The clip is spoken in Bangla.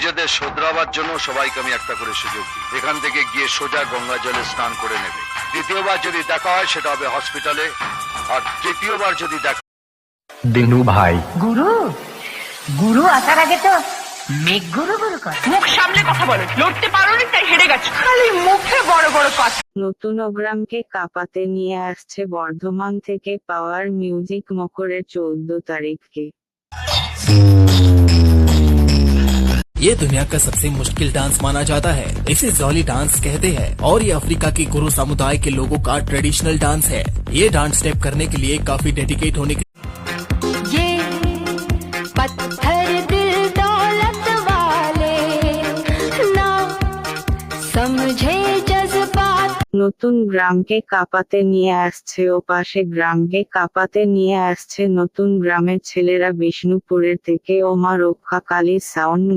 নিজেদের শোধরাবার জন্য সবাইকে আমি একটা করে সুযোগ দিই, এখান থেকে গিয়ে সোজা গঙ্গা জলে স্নান করে নেবে। দ্বিতীয়বার যদি দেখা হয় সেটা হবে হসপিটালে, আর তৃতীয়বার যদি দেখা দিনু ভাই গুরু গুরু আসার আগে তো মেঘ গুরু গুরু কর। মুখ সামলে কথা বলো, লড়তে পারোনি তাই হেরে গেছো, খালি মুখে বড় বড় কথা। নতুনগ্রামকে কাঁপাতে নিয়ে আসছে বর্ধমান থেকে পাওয়ার মিউজিক মকরের 14 তারিখকে। ये दुनिया का सबसे मुश्किल डांस माना जाता है। इसे जॉली डांस कहते हैं और ये अफ्रीका के गुरु समुदाय के लोगों का ट्रेडिशनल डांस है। ये डांस स्टेप करने के लिए काफी डेडिकेट होने के ये पत्थर दिल दौलत वाले ना समझे जज्बात। নতুন গ্রামকে কাঁপাতে নিয়ে আসছে ওপাশে গ্রামকে কাঁপাতে নিয়ে আসছে নতুন গ্রামের ছেলেরা। বিষ্ণুপুরের থেকে ওমা রক্ষাকালী সাউন্ড।